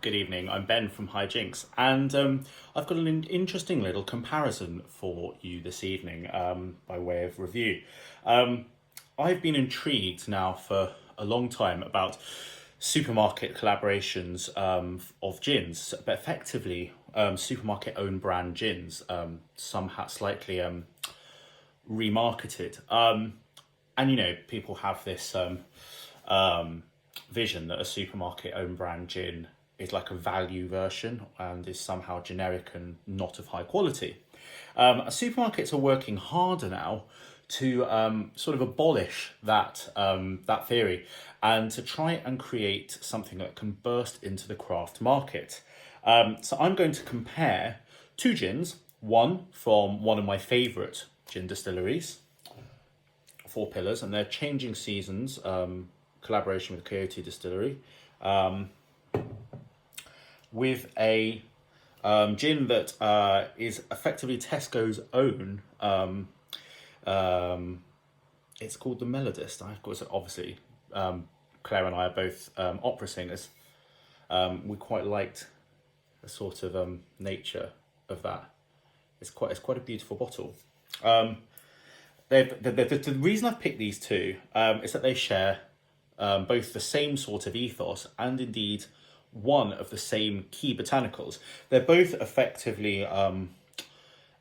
Good evening. I'm Ben from Hijinks, and I've got an interesting little comparison for you this evening by way of review. Um, I've been intrigued now for a long time about supermarket collaborations of gins, but effectively supermarket own brand gins, somehow slightly remarketed. And people have this vision that a supermarket own brand gin is like a value version and is somehow generic and not of high quality. Supermarkets are working harder now to sort of abolish that theory and to try and create something that can burst into the craft market. So I'm going to compare two gins, one from one of my favourite gin distilleries, Four Pillars, and they're changing seasons, collaboration with Coyote Distillery, with a gin that is effectively Tesco's own. It's called The Melodist. Of course, obviously, Claire and I are both opera singers. We quite liked the sort of nature of that. It's quite a beautiful bottle. The reason I've picked these two is that they share both the same sort of ethos and indeed one of the same key botanicals. They're both effectively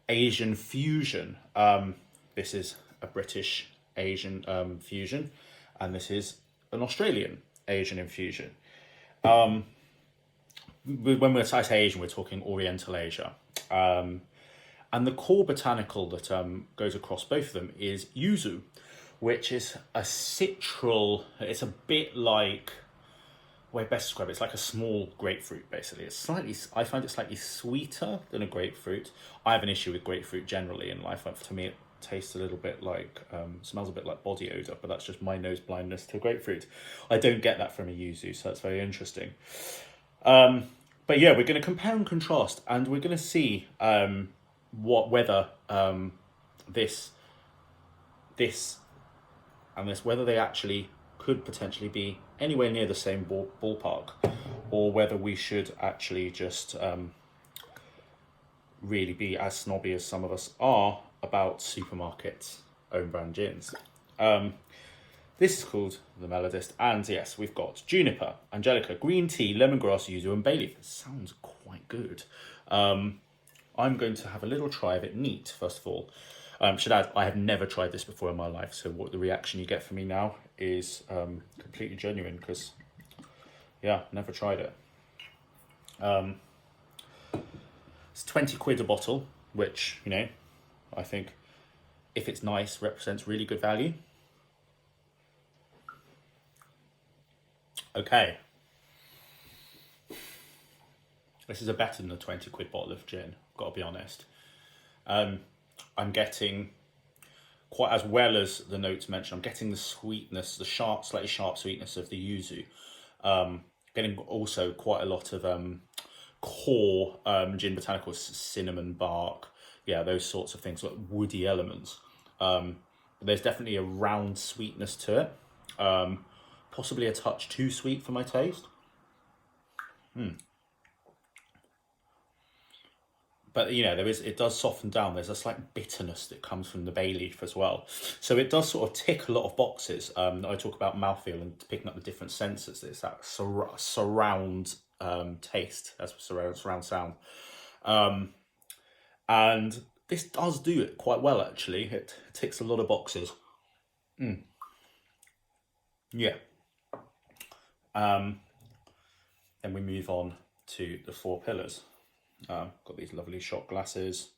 Asian fusion. This is a British Asian fusion, and this is an Australian Asian infusion. When I say Asian, we're talking Oriental Asia. And the core botanical that goes across both of them is Yuzu, which is a citral. It's a bit like, way best describe it, it's like a small grapefruit, basically. I find it slightly sweeter than a grapefruit. I have an issue with grapefruit generally in life. To me, it tastes a little bit like, smells a bit like body odour, but that's just my nose blindness to grapefruit. I don't get that from a Yuzu, so that's very interesting. But yeah, we're going to compare and contrast, and we're going to see whether this and this, whether they actually could potentially be anywhere near the same ballpark, or whether we should actually just really be as snobby as some of us are about supermarkets' own brand gins. This is called The Melodist, and yes, we've got juniper, angelica, green tea, lemongrass, yuzu, and bay leaf. It sounds quite good. I'm going to have a little try of it neat, first of all. Should add, I have never tried this before in my life, so what the reaction you get from me now is completely genuine, because, yeah, never tried it. It's 20 quid a bottle, which, I think, if it's nice, represents really good value. Okay. This is a better than a 20 quid bottle of gin, got to be honest. I'm getting, quite as well as the notes mentioned, I'm getting the sweetness, the sharp, slightly sharp sweetness of the yuzu. Getting also quite a lot of core gin botanicals, cinnamon bark, yeah, those sorts of things, like woody elements. There's definitely a round sweetness to it. Possibly a touch too sweet for my taste. But it does soften down. There's a slight bitterness that comes from the bay leaf as well. So it does sort of tick a lot of boxes. I talk about mouthfeel and picking up the different senses. It's that surround taste, as surround sound. And this does do it quite well, actually. It ticks a lot of boxes. Yeah. Then we move on to the Four Pillars. Got these lovely shot glasses.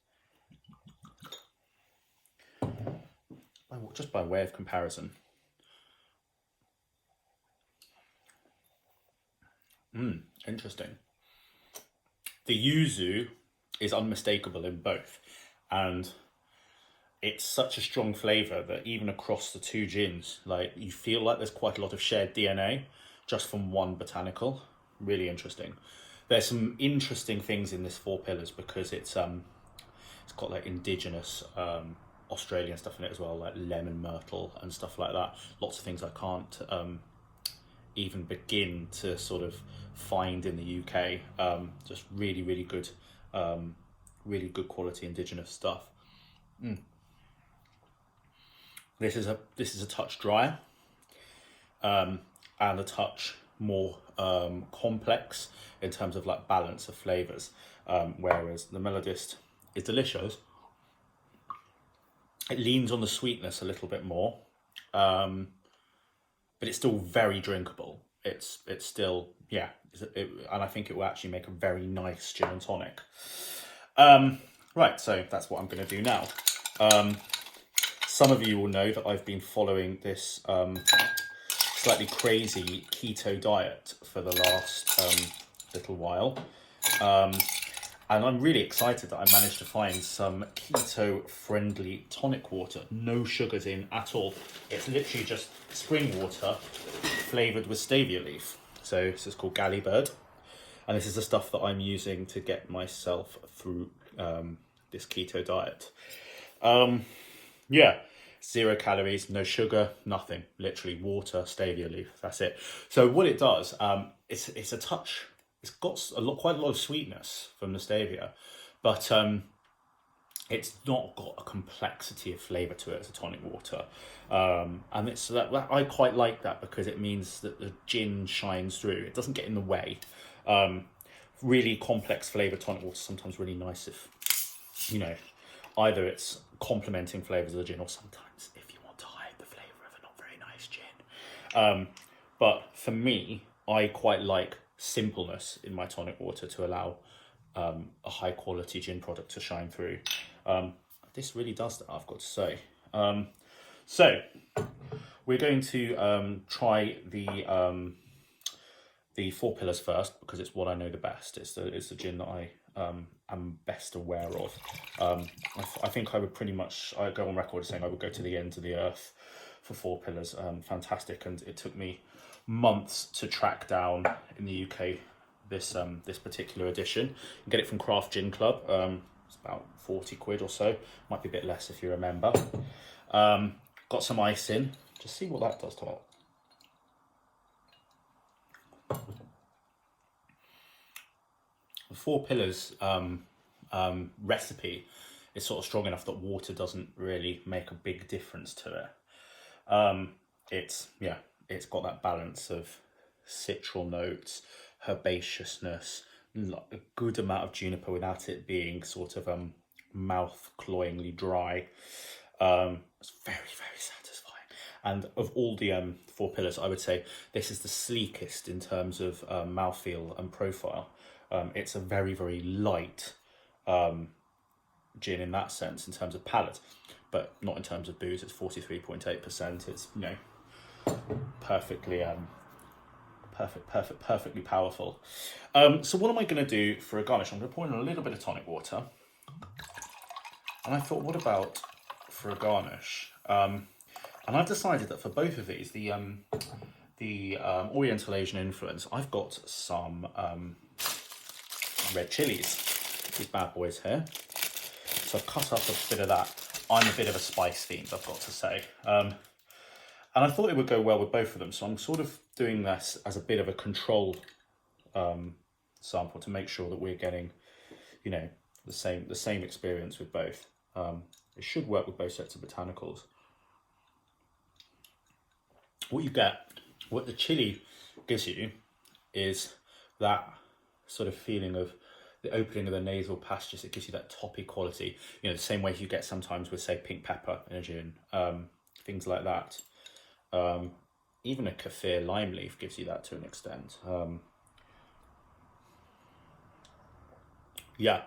Just by way of comparison. Interesting. The yuzu is unmistakable in both, and it's such a strong flavour that even across the two gins, like, you feel like there's quite a lot of shared DNA just from one botanical. Really interesting. There's some interesting things in this Four Pillars because it's got like indigenous Australian stuff in it as well, like lemon myrtle and stuff like that. Lots of things I can't even begin to sort of find in the UK. Just really, really good quality indigenous stuff. This is a touch drier, and a touch more complex in terms of like balance of flavors. Whereas the Melodist is delicious. It leans on the sweetness a little bit more, but it's still very drinkable. It's still, yeah, and I think it will actually make a very nice gin and tonic. Right, so that's what I'm going to do now. Some of you will know that I've been following this slightly crazy keto diet for the last little while. And I'm really excited that I managed to find some keto-friendly tonic water. No sugars in at all. It's literally just spring water flavoured with stevia leaf. So this is called Galley Bird. And this is the stuff that I'm using to get myself through this keto diet. Yeah, 0 calories, no sugar, nothing. Literally water, stevia leaf, that's it. So what it does, it's a touch. It's got quite a lot of sweetness from the stevia, but it's not got a complexity of flavour to it as a tonic water. And it's I quite like that because it means that the gin shines through. It doesn't get in the way. Really complex flavour tonic water is sometimes really nice if, you know, either it's complementing flavours of the gin or sometimes if you want to hide the flavour of a not very nice gin. But for me, I quite like simpleness in my tonic water to allow a high quality gin product to shine through. This really does that, I've got to say. So we're going to try the Four Pillars first because it's what I know the best. It's the gin that I am best aware of. I think I would I go on record as saying I would go to the ends of the earth for Four Pillars. Fantastic, and it took me months to track down in the UK this particular edition. You can get it from Craft Gin Club. It's about 40 quid or so. Might be a bit less if you're a member. Got some ice in. Just see what that does to it. The Four Pillars recipe is sort of strong enough that water doesn't really make a big difference to it. It's got that balance of citral notes, herbaceousness, a good amount of juniper without it being sort of mouth-cloyingly dry. It's very, very satisfying. And of all the Four Pillars, I would say this is the sleekest in terms of mouthfeel and profile. It's a very, very light gin in that sense, in terms of palate, but not in terms of booze. It's 43.8%. It's, you know, perfectly perfectly powerful. So what am I going to do for a garnish? I'm going to pour in a little bit of tonic water, and I thought, what about for a garnish? And I've decided that for both of these, the Oriental Asian influence, I've got some red chilies, these bad boys here. So I've cut up a bit of that. I'm a bit of a spice fiend, I've got to say. And I thought it would go well with both of them. So I'm sort of doing this as a bit of a control sample to make sure that we're getting, you know, the same experience with both. It should work with both sets of botanicals. What the chili gives you is that sort of feeling of the opening of the nasal passages. It gives you that toppy quality, you know, the same way you get sometimes with, say, pink pepper in a gin, things like that. Even a kaffir lime leaf gives you that to an extent. Yeah,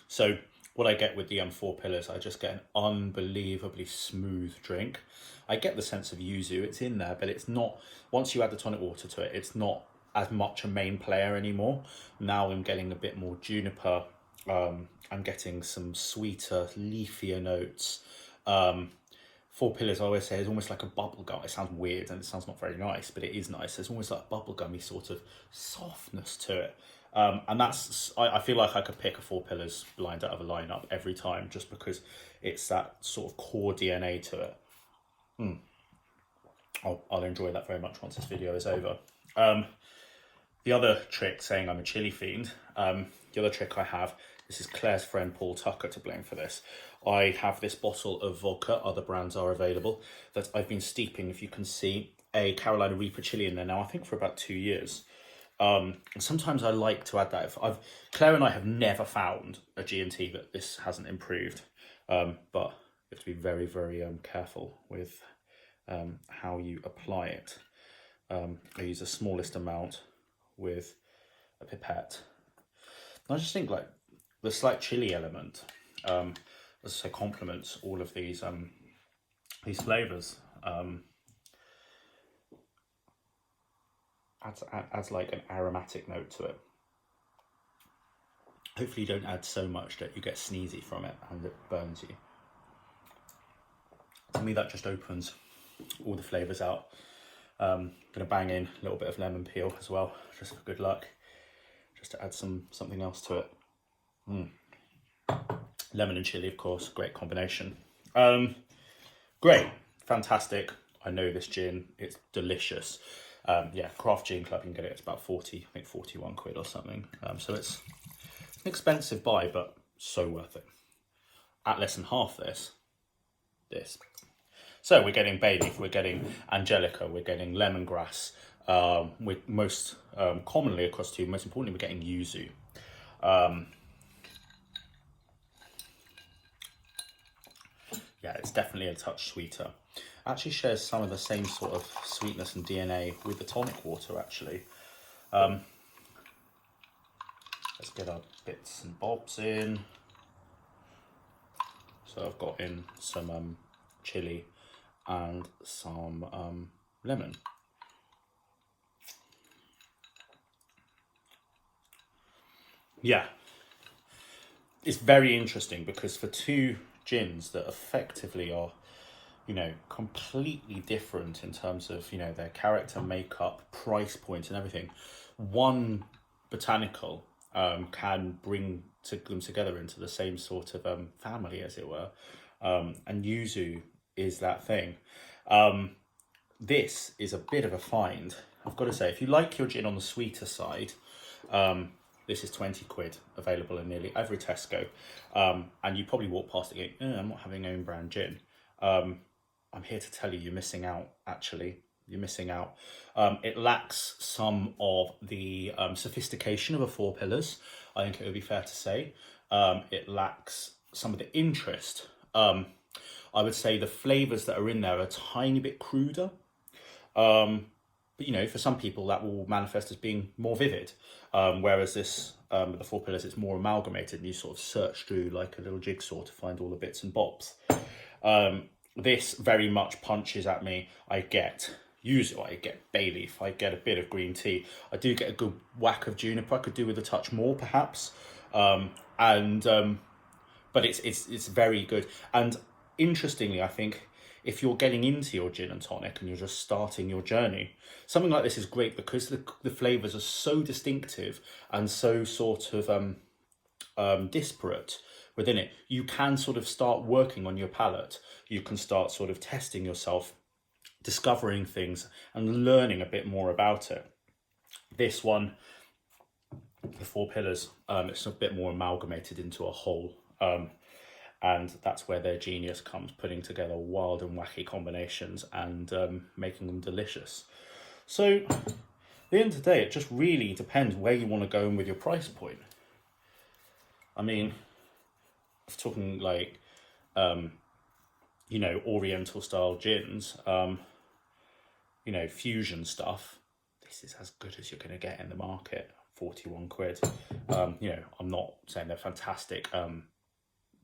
so what I get with the Four Pillars, I just get an unbelievably smooth drink. I get the sense of yuzu, it's in there, but it's not, once you add the tonic water to it, it's not as much a main player anymore. Now I'm getting a bit more juniper, I'm getting some sweeter, leafier notes. Four Pillars, I always say, is almost like a bubble gum. It sounds weird and it sounds not very nice, but it is nice. There's almost like a bubblegummy sort of softness to it. And that's, I feel like I could pick a Four Pillars blind out of a lineup every time, just because it's that sort of core DNA to it. I'll enjoy that very much once this video is over. The other trick, saying I'm a chili fiend, the other trick I have, this is Claire's friend Paul Tucker to blame for this. I have this bottle of vodka, other brands are available, that I've been steeping, if you can see, a Carolina Reaper chili in there now, I think for about 2 years. And sometimes I like to add that. Claire and I have never found a G&T that this hasn't improved, but you have to be very, very careful with how you apply it. I use the smallest amount with a pipette. And I just think like the slight chili element, as I say, complements all of these flavors. Adds like an aromatic note to it. Hopefully you don't add so much that you get sneezy from it and it burns you. To me that just opens all the flavors out. Gonna bang in a little bit of lemon peel as well, just for good luck, just to add something else to it. Lemon and chili, of course, great combination. Great, fantastic. I know this gin, it's delicious. Yeah, Craft Gin Club, you can get it, it's about 40, I think 41 quid or something. So it's an expensive buy, but so worth it. At less than half this. So we're getting bay leaf, we're getting angelica, we're getting lemongrass. We're most commonly across two, most importantly, we're getting yuzu. Yeah, it's definitely a touch sweeter. Actually shares some of the same sort of sweetness and DNA with the tonic water, actually. Let's get our bits and bobs in. So I've got in some chili and some lemon. Yeah, it's very interesting because for two gins that effectively are, you know, completely different in terms of, you know, their character, makeup, price point and everything, one botanical can bring them together into the same sort of family, as it were. And yuzu is that thing. This is a bit of a find, I've got to say. If you like your gin on the sweeter side, this is 20 quid, available in nearly every Tesco. And you probably walk past it going, I'm not having own brand gin. I'm here to tell you, you're missing out, actually. You're missing out. It lacks some of the sophistication of a Four Pillars, I think it would be fair to say. It lacks some of the interest. I would say the flavours that are in there are a tiny bit cruder. But, you know, for some people that will manifest as being more vivid. Whereas this, with the Four Pillars, it's more amalgamated and you sort of search through like a little jigsaw to find all the bits and bobs. This very much punches at me. I get yuzu, I get bay leaf, I get a bit of green tea. I do get a good whack of juniper. I could do with a touch more, perhaps. But it's very good. And interestingly, I think if you're getting into your gin and tonic and you're just starting your journey, something like this is great because the flavours are so distinctive and so sort of disparate within it. You can sort of start working on your palate. You can start sort of testing yourself, discovering things and learning a bit more about it. This one, the Four Pillars, it's a bit more amalgamated into a whole. And that's where their genius comes, putting together wild and wacky combinations and making them delicious. So at the end of the day, it just really depends where you want to go in with your price point. I mean, talking like, you know, Oriental style gins, you know, fusion stuff, this is as good as you're going to get in the market, 41 quid. You know, I'm not saying they're fantastic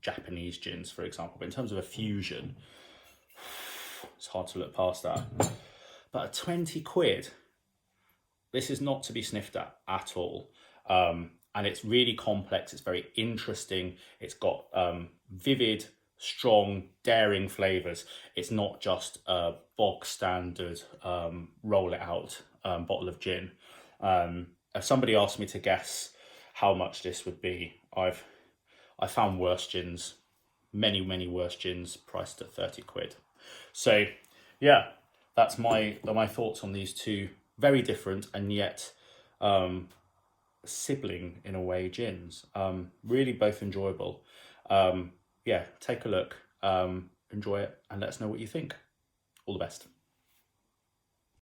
Japanese gins, for example, but in terms of a fusion, it's hard to look past that. But at 20 quid, this is not to be sniffed at all. And it's really complex, it's very interesting, it's got vivid, strong, daring flavours. It's not just a bog standard roll it out bottle of gin. If somebody asked me to guess how much this would be, I found worse gins, many worse gins priced at 30 quid. So yeah, that's my thoughts on these two very different and yet sibling in a way gins. Really both enjoyable. Yeah, take a look, enjoy it, and let us know what you think. All the best.